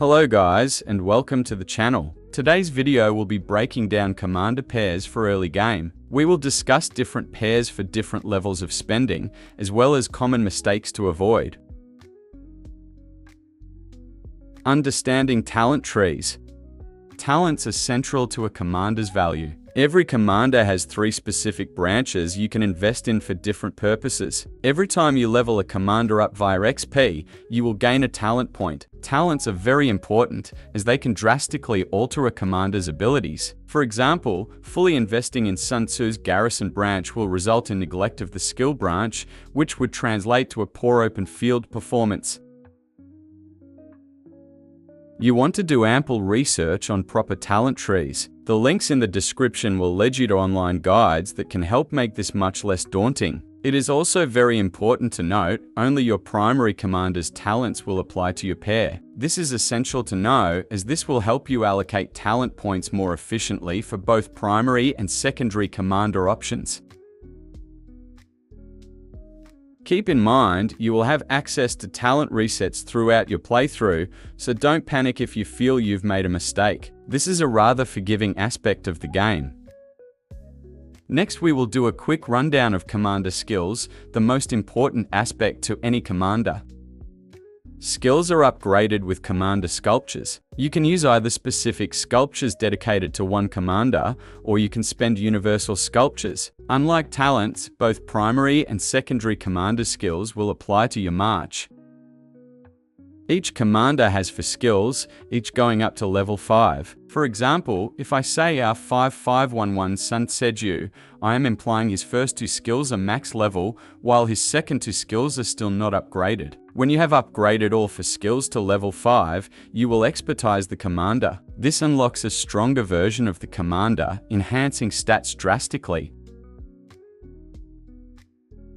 Hello guys, and welcome to the channel. Today's video will be breaking down commander pairs for early game. We will discuss different pairs for different levels of spending, as well as common mistakes to avoid. Understanding talent trees. Talents are central to a commander's value. Every commander has 3 specific branches you can invest in for different purposes. Every time you level a commander up via XP, you will gain a talent point. Talents are very important as they can drastically alter a commander's abilities. For example, fully investing in Sun Tzu's garrison branch will result in neglect of the skill branch, which would translate to a poor open field performance. You want to do ample research on proper talent trees. The links in the description will lead you to online guides that can help make this much less daunting. It is also very important to note, only your primary commander's talents will apply to your pair. This is essential to know as this will help you allocate talent points more efficiently for both primary and secondary commander options. Keep in mind, you will have access to talent resets throughout your playthrough, so don't panic if you feel you've made a mistake. This is a rather forgiving aspect of the game. Next, we will do a quick rundown of commander skills, the most important aspect to any commander. Skills are upgraded with commander sculptures. You can use either specific sculptures dedicated to one commander, or you can spend universal sculptures. Unlike talents, both primary and secondary commander skills will apply to your march. Each commander has 4 skills, each going up to level 5. For example, if I say our 5511 Sun Tzu, I am implying his first 2 skills are max level, while his second 2 skills are still not upgraded. When you have upgraded all 4 skills to level 5, you will expertise the commander. This unlocks a stronger version of the commander, enhancing stats drastically.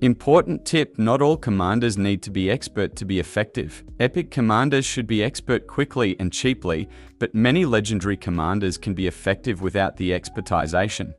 Important tip: not all commanders need to be expert to be effective. Epic commanders should be expert quickly and cheaply, but many legendary commanders can be effective without the expertization.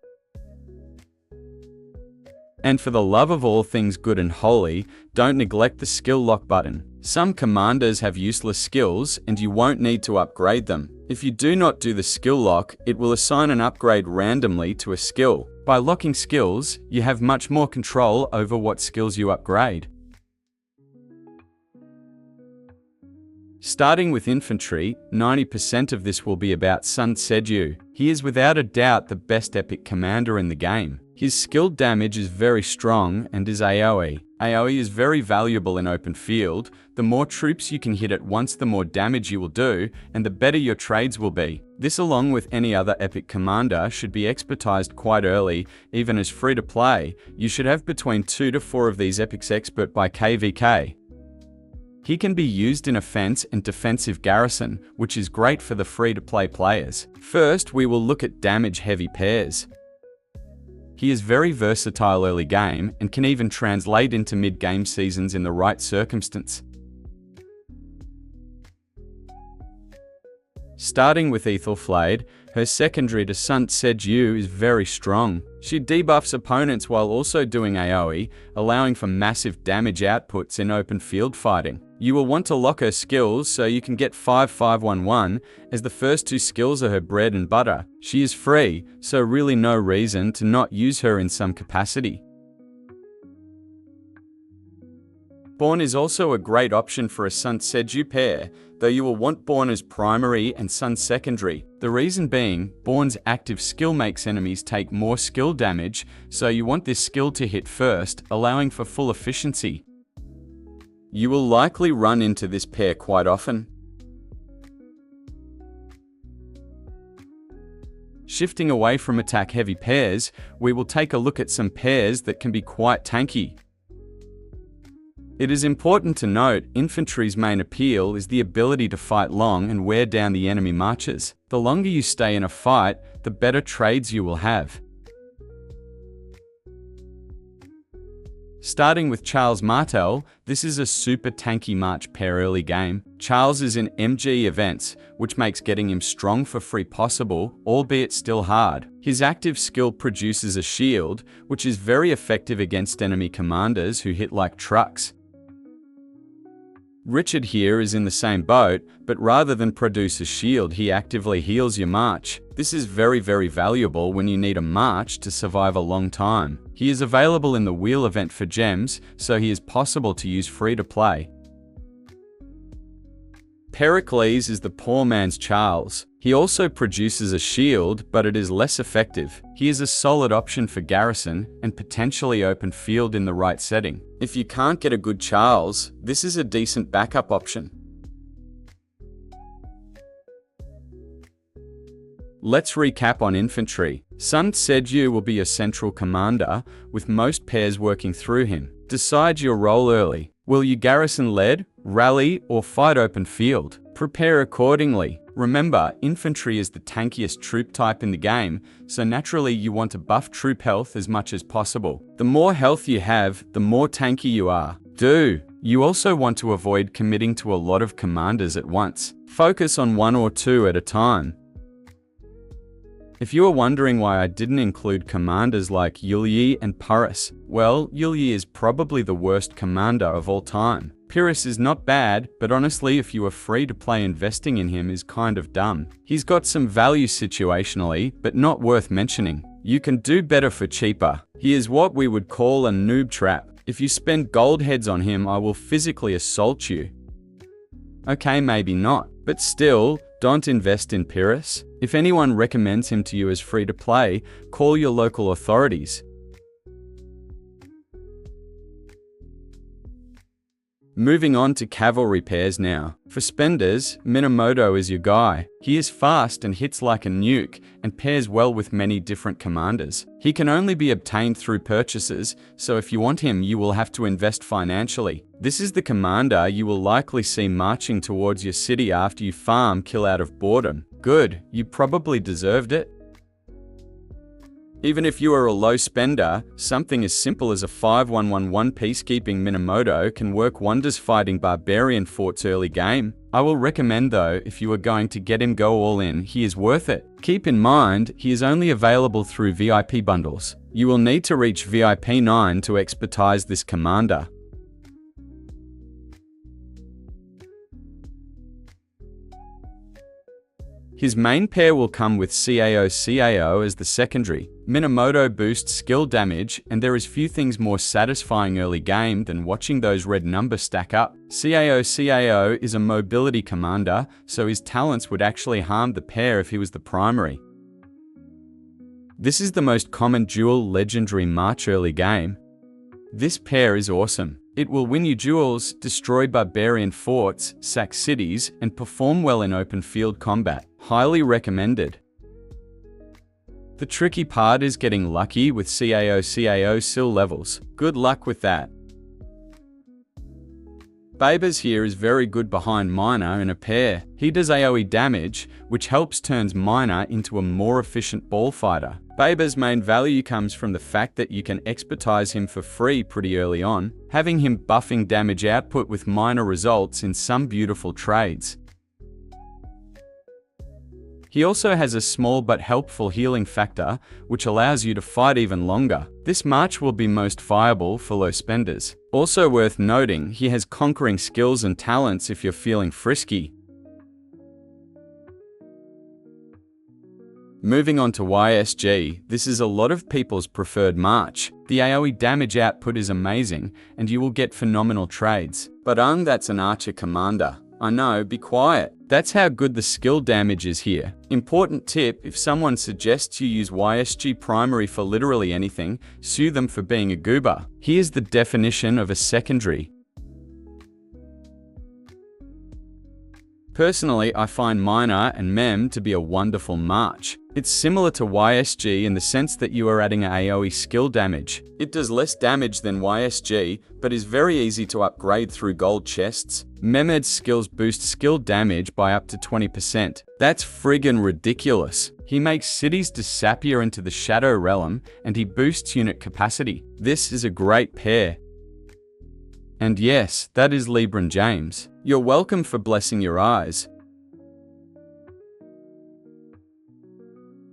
And for the love of all things good and holy, don't neglect the skill lock button. Some commanders have useless skills and you won't need to upgrade them. If you do not do the skill lock, it will assign an upgrade randomly to a skill. By locking skills, you have much more control over what skills you upgrade. Starting with infantry, 90% of this will be about Sun Tzu. He is without a doubt the best epic commander in the game. His skill damage is very strong and is AoE. AoE is very valuable in open field. The more troops you can hit at once, the more damage you will do, and the better your trades will be. This, along with any other epic commander, should be expertized quite early. Even as free to play, you should have between 2 to 4 of these epics expert by KVK. He can be used in offense and defensive garrison, which is great for the free-to-play players. First, we will look at damage-heavy pairs. He is very versatile early game and can even translate into mid-game seasons in the right circumstance. Starting with Ethelflaed, her secondary to Sun Tzu is very strong. She debuffs opponents while also doing AoE, allowing for massive damage outputs in open field fighting. You will want to lock her skills so you can get 5511, as the first 2 skills are her bread and butter. She is free, so really no reason to not use her in some capacity. Born is also a great option for a Sun Tzu pair, though you will want Born as primary and Sun secondary. The reason being, Born's active skill makes enemies take more skill damage, so you want this skill to hit first, allowing for full efficiency. You will likely run into this pair quite often. Shifting away from attack-heavy pairs, we will take a look at some pairs that can be quite tanky. It is important to note, infantry's main appeal is the ability to fight long and wear down the enemy marches. The longer you stay in a fight, the better trades you will have. Starting with Charles Martel, this is a super tanky march pair early game. Charles is in MG events, which makes getting him strong for free possible, albeit still hard. His active skill produces a shield, which is very effective against enemy commanders who hit like trucks. Richard here is in the same boat, but rather than produce a shield, he actively heals your march. This is very valuable when you need a march to survive a long time. He is available in the wheel event for gems, so he is possible to use free to play. Pericles is the poor man's Charles. He also produces a shield, but it is less effective. He is a solid option for garrison and potentially open field in the right setting. If you can't get a good Charles, this is a decent backup option. Let's recap on infantry. Sun Tseju will be your central commander, with most pairs working through him. Decide your role early. Will you garrison lead, rally, or fight open field? Prepare accordingly. Remember, infantry is the tankiest troop type in the game, so naturally you want to buff troop health as much as possible. The more health you have, the more tanky you are. You also want to avoid committing to a lot of commanders at once. Focus on one or two at a time. If you are wondering why I didn't include commanders like Yulyi and Pyrrhus, well, Yulyi is probably the worst commander of all time. Pyrrhus is not bad, but honestly, if you are free to play, investing in him is kind of dumb. He's got some value situationally, but not worth mentioning. You can do better for cheaper. He is what we would call a noob trap. If you spend gold heads on him, I will physically assault you. Okay, maybe not, but still, don't invest in Pyrrhus. If anyone recommends him to you as free to play, call your local authorities. Moving on to cavalry pairs now. For spenders, Minamoto is your guy. He is fast and hits like a nuke, and pairs well with many different commanders. He can only be obtained through purchases, so if you want him, you will have to invest financially. This is the commander you will likely see marching towards your city after you farm kill out of boredom. Good, you probably deserved it. Even if you are a low spender, something as simple as a 5111 peacekeeping Minamoto can work wonders fighting barbarian forts early game. I will recommend though, if you are going to get him, go all in, he is worth it. Keep in mind, he is only available through VIP bundles. You will need to reach VIP 9 to expertise this commander. His main pair will come with CAO as the secondary. Minamoto boosts skill damage, and there is few things more satisfying early game than watching those red numbers stack up. CAO is a mobility commander, so his talents would actually harm the pair if he was the primary. This is the most common dual legendary march early game. This pair is awesome. It will win you duels, destroy barbarian forts, sack cities, and perform well in open field combat. Highly recommended. The tricky part is getting lucky with CAO skill levels. Good luck with that. Babers here is very good behind Miner in a pair. He does AoE damage, which helps turns Miner into a more efficient ball fighter. Babers' main value comes from the fact that you can expertise him for free pretty early on. Having him buffing damage output with Miner results in some beautiful trades. He also has a small but helpful healing factor, which allows you to fight even longer. This march will be most viable for low spenders. Also worth noting, he has conquering skills and talents if you're feeling frisky. Moving on to YSG, this is a lot of people's preferred march. The AoE damage output is amazing, and you will get phenomenal trades. But that's an archer commander. I know, be quiet. That's how good the skill damage is here. Important tip, if someone suggests you use YSG primary for literally anything, sue them for being a goober. Here's the definition of a secondary. Personally, I find Miner and Mem to be a wonderful march. It's similar to YSG in the sense that you are adding AoE skill damage. It does less damage than YSG, but is very easy to upgrade through gold chests. Mehmed's skills boost skill damage by up to 20%. That's friggin' ridiculous. He makes cities disappear into the Shadow Realm, and he boosts unit capacity. This is a great pair. And yes, that is LeBron James. You're welcome for blessing your eyes.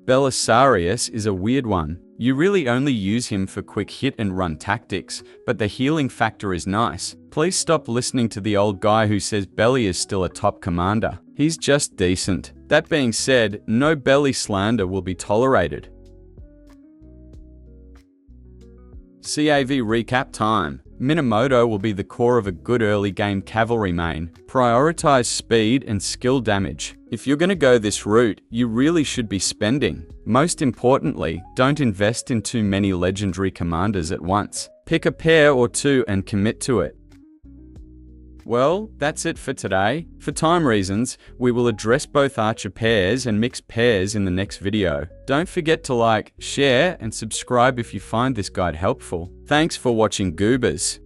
Belisarius is a weird one. You really only use him for quick hit and run tactics, but the healing factor is nice. Please stop listening to the old guy who says Belly is still a top commander. He's just decent. That being said, no Belly slander will be tolerated. CAV recap time. Minamoto will be the core of a good early game cavalry main. Prioritize speed and skill damage. If you're gonna go this route, you really should be spending. Most importantly, don't invest in too many legendary commanders at once. Pick a pair or two and commit to it. Well, that's it for today. For time reasons, we will address both archer pairs and mixed pairs in the next video. Don't forget to like, share, and subscribe if you find this guide helpful. Thanks for watching, Goobers.